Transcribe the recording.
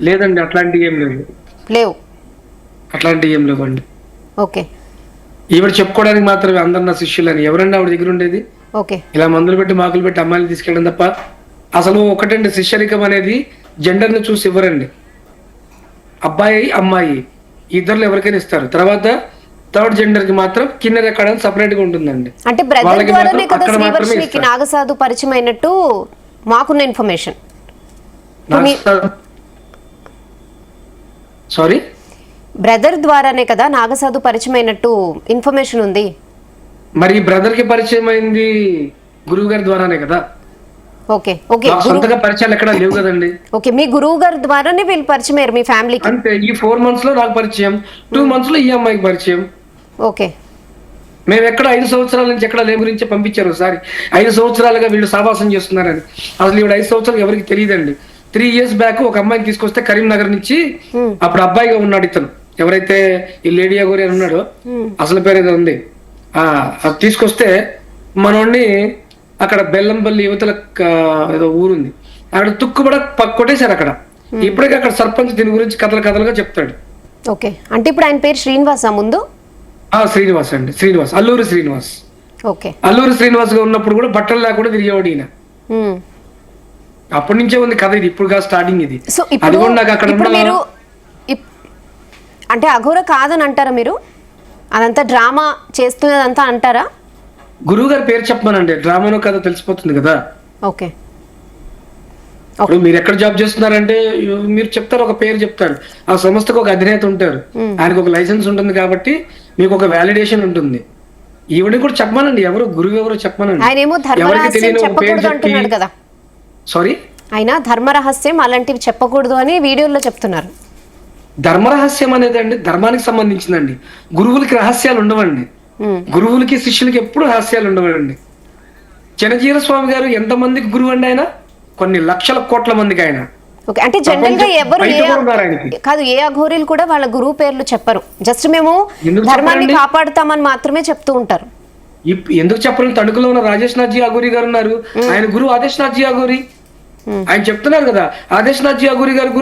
లేదండి, అట్లాంటివి ఏం లేవు. లేవు. అట్లాంటివి ఏం లేవండి. ఓకే. ఈవిడ చెప్పుకోవడానికి మాత్రమే అందరు నా శిష్యులని. ఎవరండి ఆవిడ దగ్గర ఉండేది? ఓకే. ఇలా మందులు పెట్టి మాకులు పెట్టి అమ్మాయిలు తీసుకెళ్ళడం తప్ప. అసలు ఒకటండి, శిష్యరికం అనేది జెండర్ ని చూసి ఇవ్వరండి. అబ్బాయి అమ్మాయి ఇద్దరు ఎవరికైనా ఇస్తారు. తర్వాత థర్డ్ జెండర్ కి మాత్రం కిన్నెర ఎక్కడ సపరేట్ గా ఉంటుందండి. అంటే బ్రదర్ ద్వారానే కదా శ్రీవర్షినికి నాగసాధు పరిచయం అయినట్టు మాకున్న ఇన్ఫర్మేషన్. సారీ, బ్రదర్ ద్వారానే కదా నాగసాధు పరిచయం అయినట్టు ఇన్ఫర్మేషన్ ఉంది. మరి బ్రదర్ కి పరిచయం అయింది గురువు గారి ద్వారానే కదా. ఓకే. ఓకే. సొంతగా పరిచయాలు ఎక్కడ లేవు కదండి. ఓకే, మీ గురువు గారి ద్వారానే వీళ్ళు పరిచయం అయ్యారు మీ ఫ్యామిలీకి. అంటే ఈ 4 months లో నాకు పరిచయం, 2 months లో ఈ అమ్మాయికి పరిచయం. ఓకే. మేము ఎక్కడ 5 సంవత్సరాల నుంచి ఎక్కడ లేని గురించి పంపించారు ఒకసారి. 5 సంవత్సరాలుగా వీళ్ళు సావాసం చేస్తున్నారని. అసలు ఇవి 5 సంవత్సరాలు ఎవరికి తెలియదండి. 3 years బ్యాక్ ఒక అమ్మాయిని తీసుకొస్తే కరీంనగర్ నుంచి, అప్పుడు అబ్బాయిగా ఉన్నాడు ఇతను, ఎవరైతే ఈ లేడీ అగోరి అని ఉన్నాడో, అసలు పేరు ఏదో ఉంది, అది తీసుకొస్తే మనోడిని అక్కడ బెల్లంపల్లి యువతల ఏదో ఊరుంది, అక్కడ తుక్కుబడ కొట్టేశారు అక్కడ. ఇప్పటికీ అక్కడ సర్పంచ్ దీని గురించి కథలుగా చెప్తాడు. ఓకే. అంటే ఇప్పుడు ఆయన పేరు శ్రీనివాస ముందు? శ్రీనివాస్ అండి, శ్రీనివాస్, అల్లూరి శ్రీనివాస్. ఓకే. అల్లూరి శ్రీనివాస్ గా ఉన్నప్పుడు కూడా బట్టలు లేకుండా తిరిగేవాడు ఈయన. అప్పటి నుంచే ఉంది కథ ఇది, ఇప్పుడు స్టార్టింగ్ ఇది. సో అది కూడా నాకు అక్కడ మీరు అంటే అఘోర కాదని అంటారా మీరు? అదంతా డ్రామా చేస్తున్నదంతా అంటారా? గురువు గారి పేరు చెప్పమనండి, డ్రామానో కథ తెలిసిపోతుంది కదా. ఓకే. ఇప్పుడు మీరు ఎక్కడ జాబ్ చేస్తున్నారంటే మీరు చెప్తారు, ఒక పేరు చెప్తారు, ఆ సంస్థకు ఒక అధినేత ఉంటారు, ఆయనకు ఒక లైసెన్స్ ఉంటుంది కాబట్టి మీకు ఒక వ్యాలిడేషన్ ఉంటుంది. ఈవిడ కూడా చెప్పమనండి, ఎవరు గురువు ఎవరో చెప్పమనండి. ఆయన ఏమో ధర్మరహస్యం చెప్పకూడదు అంటున్నాడు కదా. సారీ, ఆయన ధర్మరహస్యం అలాంటివి చెప్పకూడదు అని వీడియోలో చెప్తున్నారు. ధర్మరహస్యం అనేది అండి ధర్మానికి సంబంధించిందండి. గురువులకి రహస్యాలు ఉండవండి. గురువులకి శిష్యులకి ఎప్పుడు రహస్యాలు ఉండవండి. చినజీర స్వామి గారు ఎంతమందికి గురువు అండి? ఆయన కొన్ని లక్షల కోట్ల మందికి ఆయన. ఓకే. అంటే జనరల్ గా ఎవరు కాదు, ఏ అఘోరీలు కూడా వాళ్ళ గురువు పేర్లు చెప్పరు. జస్ట్ మేము ధర్మాన్ని కాపాడుతామని మాత్రమే చెప్తూ ఉంటారు. ఎందుకు చెప్పరు? తణుకులో ఉన్న రాజేష్ నాథ్జీ అఘోరి గారు ఉన్నారు, ఆయన గురువు ఆదేశ్ నాథ్జీ అఘోరి. ఆయన చెప్తున్నారు కదా, ఆదేశ్ నాథ్జీ అఘోరి గారు